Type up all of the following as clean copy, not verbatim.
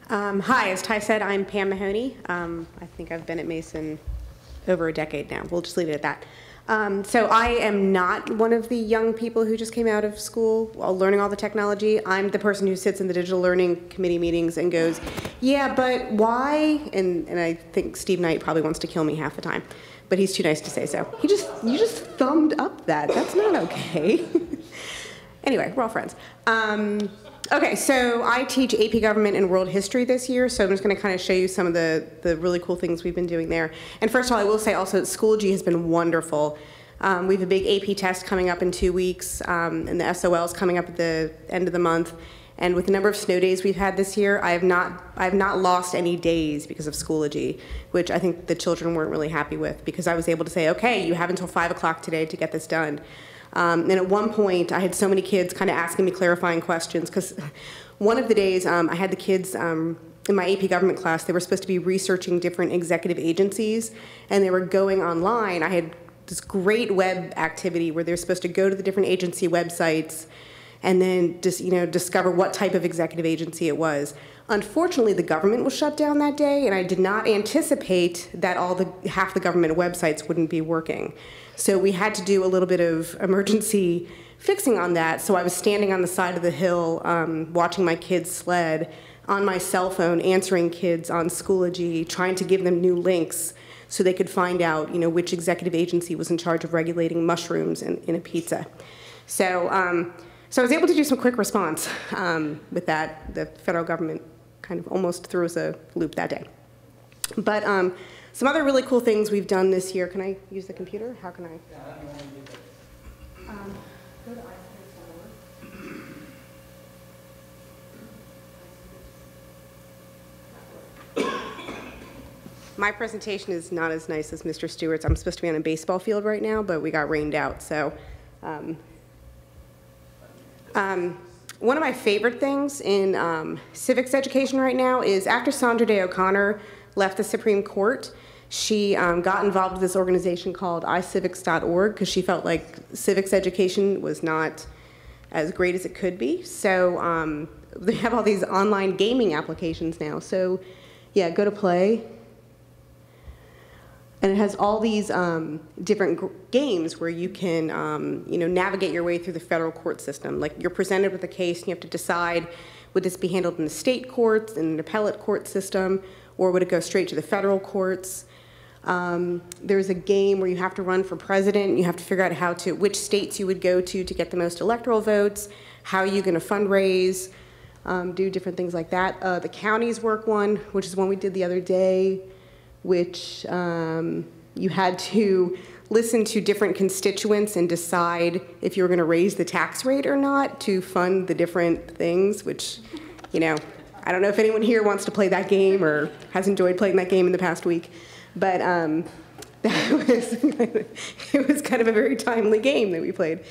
Hi, as Ty said, I'm Pam Mahony. I think I've been at Mason over a decade now. We'll just leave it at that. So I am not one of the young people who just came out of school while learning all the technology. I'm the person who sits in the digital learning committee meetings and goes, yeah, but why? And I think Steve Knight probably wants to kill me half the time, but he's too nice to say so. You just thumbed up that. That's not okay. Anyway, we're all friends. Okay, so I teach AP Government and World History this year, so I'm just going to kind of show you some of the really cool things we've been doing there. And first of all, I will say also that Schoology has been wonderful. We have a big AP test coming up in 2 weeks, and the SOL is coming up at the end of the month. And with the number of snow days we've had this year, I have not lost any days because of Schoology, which I think the children weren't really happy with, because I was able to say, okay, you have until 5 o'clock today to get this done. And at one point, I had so many kids kind of asking me clarifying questions, because one of the days I had the kids in my AP government class, they were supposed to be researching different executive agencies, and they were going online. I had this great web activity where they were supposed to go to the different agency websites and then just, discover what type of executive agency it was. Unfortunately, the government was shut down that day, and I did not anticipate that half the government websites wouldn't be working. So we had to do a little bit of emergency fixing on that. So I was standing on the side of the hill watching my kids sled on my cell phone, answering kids on Schoology, trying to give them new links so they could find out which executive agency was in charge of regulating mushrooms in a pizza. So I was able to do some quick response with that. The federal government kind of almost threw us a loop that day. But some other really cool things we've done this year. Can I use the computer? How can I? Go to My presentation is not as nice as Mr. Stewart's. I'm supposed to be on a baseball field right now, but we got rained out. So one of my favorite things in civics education right now is after Sandra Day O'Connor left the Supreme Court, she got involved with this organization called iCivics.org because she felt like civics education was not as great as it could be. So they have all these online gaming applications now. So yeah, go to play. And it has all these different games where you can navigate your way through the federal court system. Like you're presented with a case and you have to decide, would this be handled in the state courts, in an appellate court system, or would it go straight to the federal courts? There's a game where you have to run for president. You have to figure out which states you would go to get the most electoral votes, how are you going to fundraise, do different things like that. The counties work one, which is one we did the other day, which you had to listen to different constituents and decide if you were going to raise the tax rate or not to fund the different things, which, I don't know if anyone here wants to play that game or has enjoyed playing that game in the past week, but it was kind of a very timely game that we played.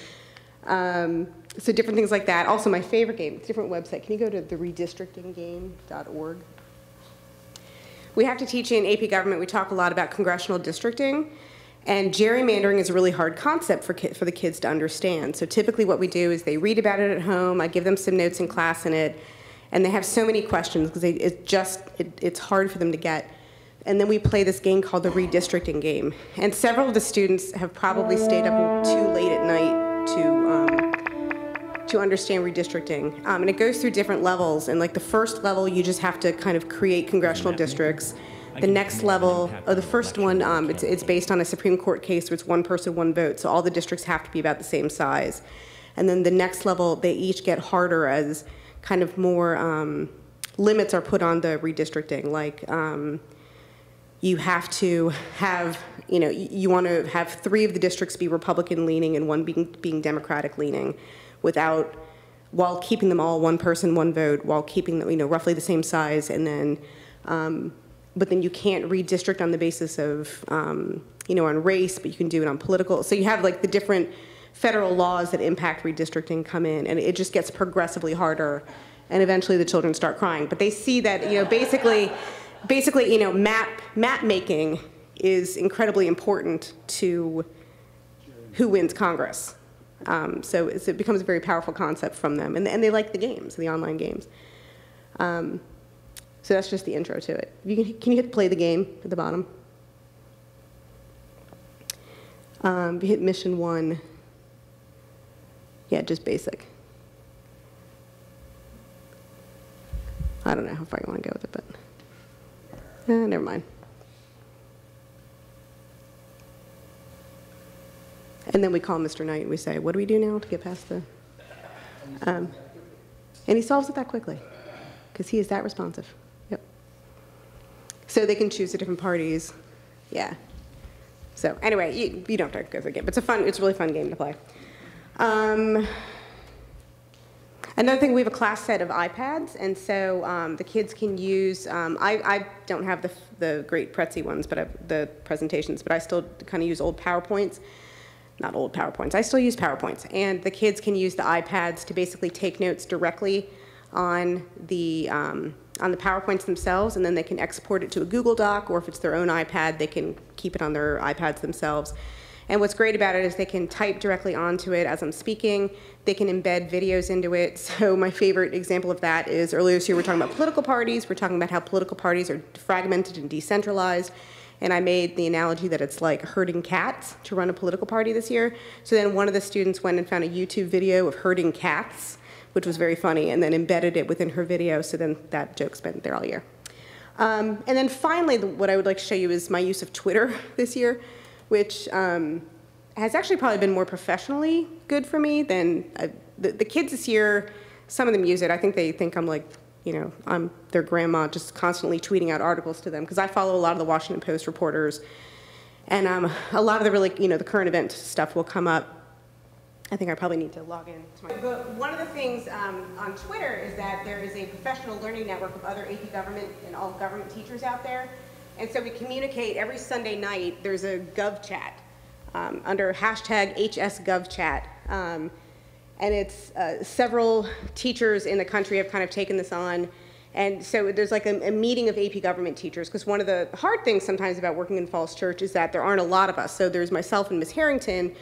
So different things like that. Also, my favorite game, different website. Can you go to the redistrictinggame.org? We have to teach in AP Government. We talk a lot about congressional districting, and gerrymandering is a really hard concept for the kids to understand. So typically what we do is they read about it at home. I give them some notes in class in it, and they have so many questions because it's hard for them to get. And then we play this game called the redistricting game. And several of the students have probably stayed up too late at night to understand redistricting. And it goes through different levels. And like the first level, you just have to kind of create congressional districts. The next level, or the first one, it's based on a Supreme Court case where it's one person, one vote. So all the districts have to be about the same size. And then the next level, they each get harder as kind of more limits are put on the redistricting. Like you have to have, you want to have 3 of the districts be Republican leaning and 1 being Democratic leaning, while keeping them all one person, one vote, while keeping them, roughly the same size, and then, but then you can't redistrict on the basis of, on race, but you can do it on political. So you have like the different federal laws that impact redistricting come in, and it just gets progressively harder, and eventually the children start crying. But they see that, basically, map making is incredibly important to who wins Congress. So it becomes a very powerful concept from them, and they like the games, the online games. So that's just the intro to it. Can you hit play the game at the bottom? If you hit mission 1, yeah, just basic. I don't know how far you want to go with it, but never mind. And then we call Mr. Knight and we say, what do we do now to get past the... and he solves it that quickly, because he is that responsive. Yep. So they can choose the different parties. Yeah. So anyway, you don't have to go through the game, but it's a really fun game to play. Another thing, we have a class set of iPads, and so the kids can use, I don't have the great Prezi ones, but the presentations, but I still kind of use old PowerPoints. Not old PowerPoints, I still use PowerPoints. And the kids can use the iPads to basically take notes directly on the PowerPoints themselves, and then they can export it to a Google Doc, or if it's their own iPad, they can keep it on their iPads themselves. And what's great about it is they can type directly onto it as I'm speaking. They can embed videos into it. So my favorite example of that is earlier this year we were talking about political parties. We're talking about how political parties are fragmented and decentralized. And I made the analogy that it's like herding cats to run a political party this year. So then one of the students went and found a YouTube video of herding cats, which was very funny, and then embedded it within her video. So then that joke's been there all year. And then finally, what I would like to show you is my use of Twitter this year, which has actually probably been more professionally good for me than the kids this year. Some of them use it. I think they think I'm like, you know, I'm their grandma, just constantly tweeting out articles to them, because I follow a lot of the Washington Post reporters, and a lot of the really, you know, the current event stuff will come up. I think I probably need to log in. But one of the things on Twitter is that there is a professional learning network of other AP government and all government teachers out there. And so we communicate every Sunday night. There's a Gov chat under hashtag HSGovChat. And it's several teachers in the country have kind of taken this on. And so there's like a meeting of AP government teachers, because one of the hard things sometimes about working in Falls Church is that there aren't a lot of us. So there's myself and Ms. Harrington,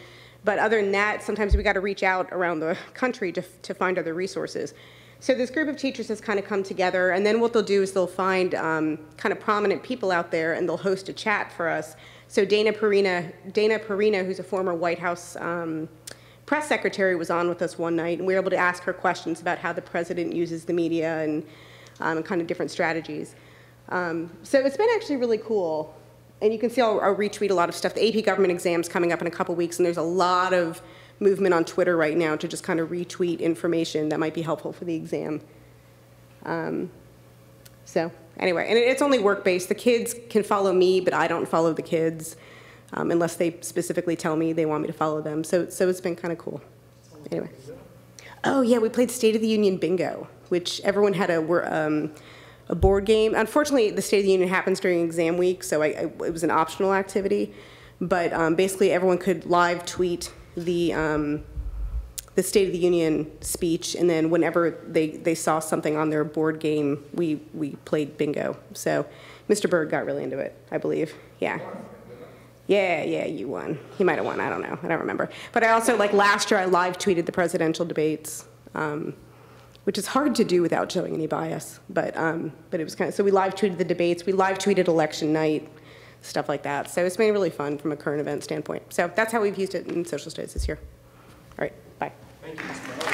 but other than that, sometimes we got to reach out around the country to find other resources. So this group of teachers has kind of come together, and then what they'll do is they'll find kind of prominent people out there, and they'll host a chat for us. So Dana Perina, who's a former White House press secretary, was on with us one night, and we were able to ask her questions about how the president uses the media and kind of different strategies. So it's been actually really cool. And you can see I'll retweet a lot of stuff. The AP government exam's coming up in a couple weeks, and there's a lot of movement on Twitter right now to just kind of retweet information that might be helpful for the exam. So anyway, and it's only work-based. The kids can follow me, but I don't follow the kids unless they specifically tell me they want me to follow them. So it's been kind of cool. Anyway. Oh yeah, we played State of the Union bingo, which everyone had a board game. Unfortunately, the State of the Union happens during exam week, so it was an optional activity. But basically, everyone could live tweet the State of the Union speech, and then whenever they saw something on their board game, we played bingo. So Mr. Berg got really into it, I believe. Yeah. Yeah, you won. He might have won. I don't know. I don't remember. But I also, like last year, I live tweeted the presidential debates. Which is hard to do without showing any bias, but it was kind of, so we live tweeted the debates, we live tweeted election night, stuff like that. So it's been really fun from a current event standpoint. So that's how we've used it in social studies this year. All right, bye. Thank you.